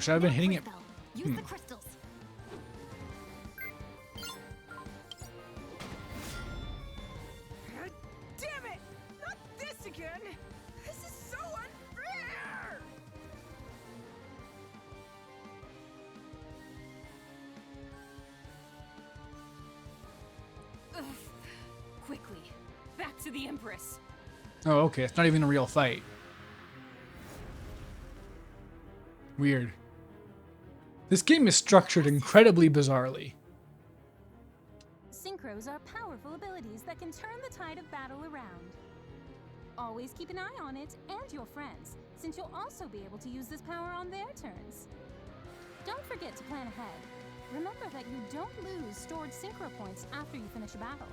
should I have been hitting it? Use the crystals. Damn it! Not this again! This is so unfair! Ugh. Quickly, back to the Empress. Oh, okay, it's not even a real fight. Weird. This game is structured incredibly bizarrely. Synchros are powerful abilities that can turn the tide of battle around. Always keep an eye on it and your friends, since you'll also be able to use this power on their turns. Don't forget to plan ahead. Remember that you don't lose stored synchro points after you finish a battle.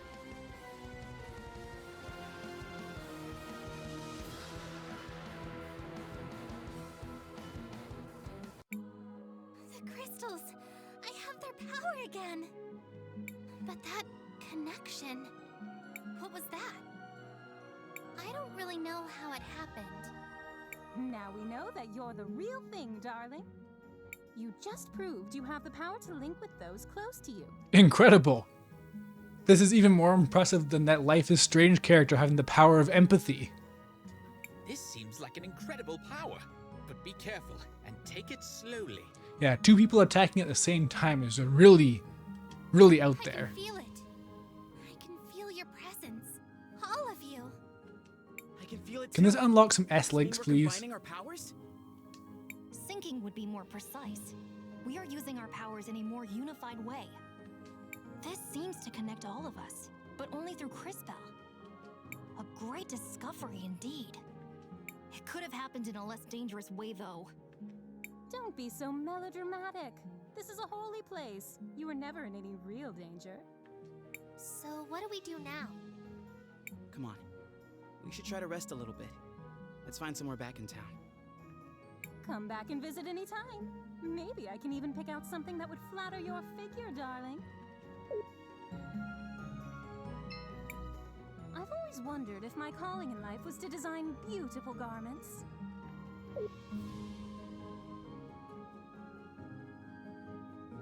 The crystals! I have their power again! But that connection... What was that? I don't really know how it happened. Now we know that you're the real thing, darling. You just proved you have the power to link with those close to you. Incredible. This is even more impressive than that Life is Strange character having the power of empathy. This seems like an incredible power, but be careful and take it slowly. Yeah, 2 people attacking at the same time is really, really out there. I can feel it. I can feel your presence. All of you. I can feel it Can this too. unlock some S Mean links, we're please? combining our powers? Syncing would be more precise. We are using our powers in a more unified way. This seems to connect all of us, but only through Crispell. A great discovery indeed. It could have happened in a less dangerous way, though. Don't be so melodramatic. This is a holy place. You were never in any real danger. So what do we do now? Come on. We should try to rest a little bit. Let's find somewhere back in town. Come back and visit anytime. Maybe I can even pick out something that would flatter your figure, darling. I've always wondered if my calling in life was to design beautiful garments.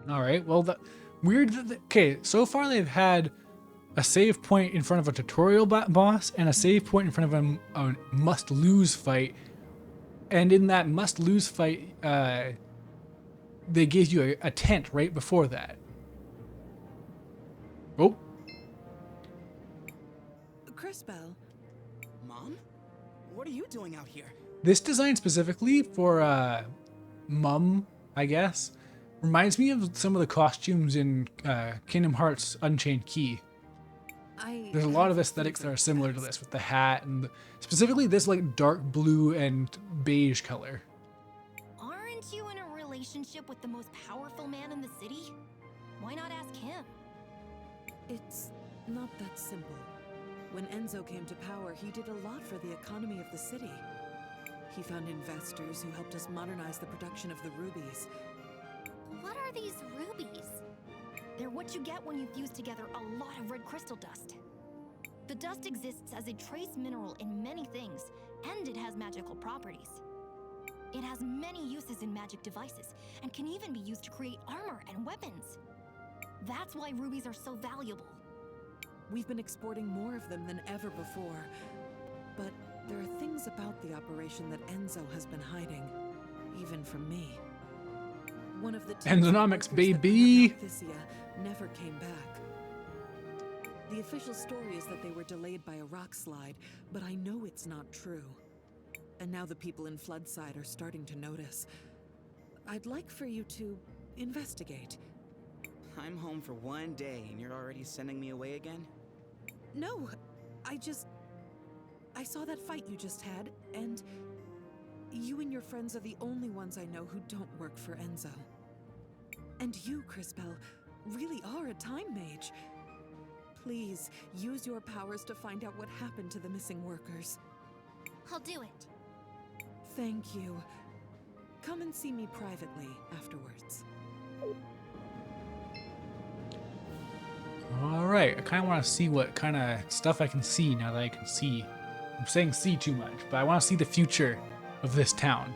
All right. Well, weird. Okay, so far they've had a save point in front of a tutorial boss and a save point in front of a must-lose fight. And in that must-lose fight, they gave you a tent right before that. Oh. Crispell. Mom? What are you doing out here? This design specifically for Mum, I guess, reminds me of some of the costumes in Kingdom Hearts Unchained Key. There's a lot of aesthetics that are similar to this, with the hat and specifically this like dark blue and beige color. Aren't you in a relationship with the most powerful man in the city? Why not ask him? It's not that simple. When Enzo came to power, he did a lot for the economy of the city. He found investors who helped us modernize the production of the rubies. What are these rubies? They're what you get when you fuse together a lot of red crystal dust. The dust exists as a trace mineral in many things, and it has magical properties. It has many uses in magic devices, and can even be used to create armor and weapons. That's why rubies are so valuable. We've been exporting more of them than ever before. But there are things about the operation that Enzo has been hiding, even from me. One of the Enzonomics, baby! Never came back. The official story is that they were delayed by a rock slide, but I know it's not true. And now the people in Floodside are starting to notice. I'd like for you to investigate. I'm home for one day and you're already sending me away again? No, I saw that fight you just had, and you and your friends are the only ones I know who don't work for Enzo. And you, Crispell, really are a time mage. Please, use your powers to find out what happened to the missing workers. I'll do it. Thank you. Come and see me privately afterwards. Alright, I kind of want to see what kind of stuff I can see now that I can see. I'm saying see too much, but I want to see the future of this town.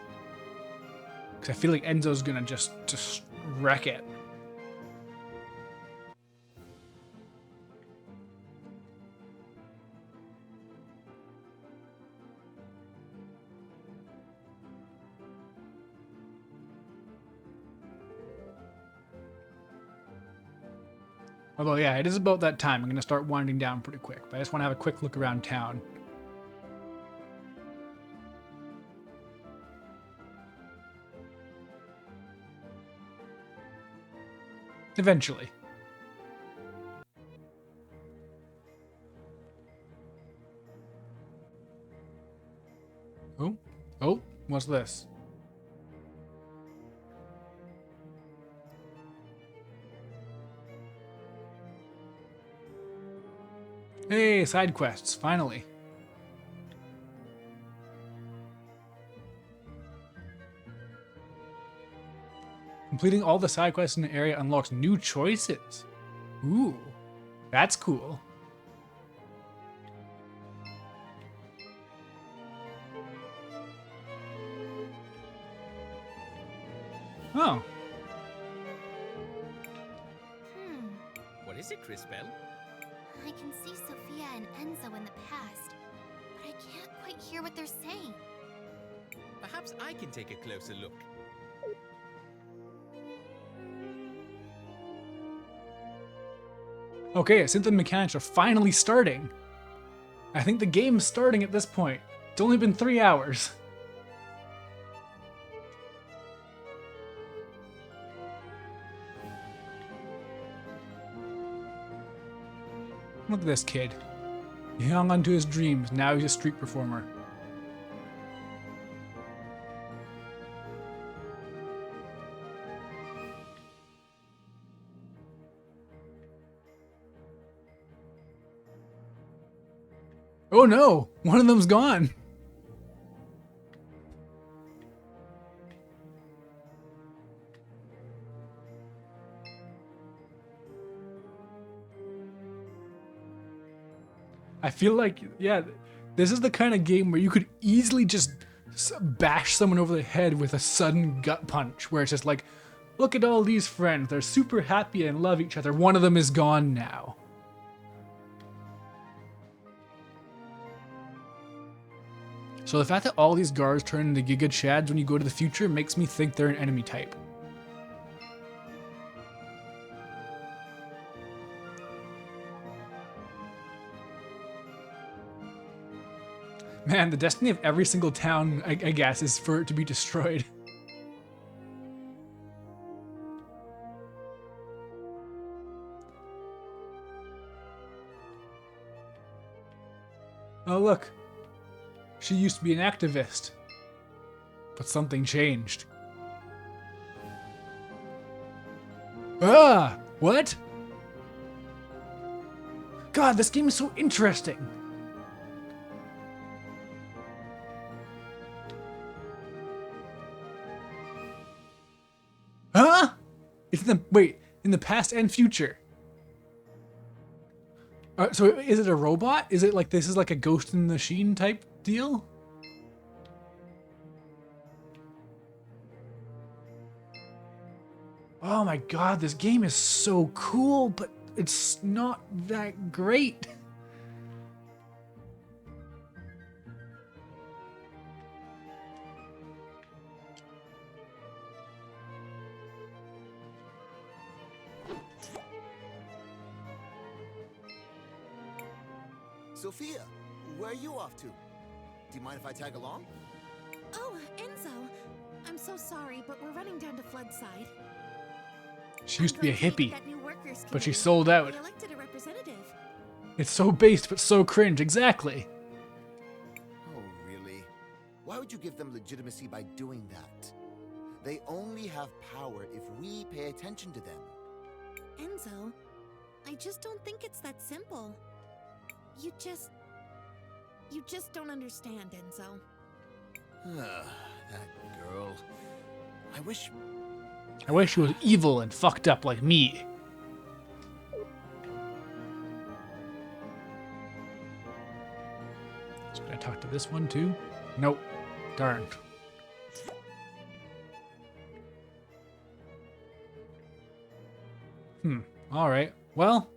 Because I feel like Enzo's going to just wreck it. Although, yeah, it is about that time. I'm going to start winding down pretty quick. But I just want to have a quick look around town. Eventually. What's this? Hey, side quests, finally. Completing all the side quests in the area unlocks new choices. Ooh, that's cool. Oh. What is it, Cris Bell? I can see Sophia and Enzo in the past, but I can't quite hear what they're saying. Perhaps I can take a closer look. Okay, synth and mechanics are finally starting. I think the game's starting at this point. It's only been 3 hours. Look at this kid. He hung on to his dreams, now he's a street performer. Oh no! One of them's gone! I feel like, yeah, this is the kind of game where you could easily just bash someone over the head with a sudden gut punch, where it's just like, look at all these friends, they're super happy and love each other, one of them is gone now. So the fact that all these guards turn into Giga Chads when you go to the future makes me think they're an enemy type. Man, the destiny of every single town, I guess, is for it to be destroyed. Oh look. She used to be an activist. But something changed. Ah! What? God, this game is so interesting! Huh? It's in the past and future. So is it a robot? Is it like this is like a Ghost in the Machine type deal? Oh my god, this game is so cool, but it's not that great. Sophia, where are you off to? Do you mind if I tag along? Oh, Enzo. I'm so sorry, but we're running down to Floodside. She used to be a hippie, but she committee. sold out. We elected a representative. It's so based, but so cringe, exactly. Oh, really? Why would you give them legitimacy by doing that? They only have power if we pay attention to them. Enzo, I just don't think it's that simple. You just don't understand, Enzo. That girl. I wish she was evil and fucked up like me. So can I talk to this one too? Nope. Darn. Alright. Well,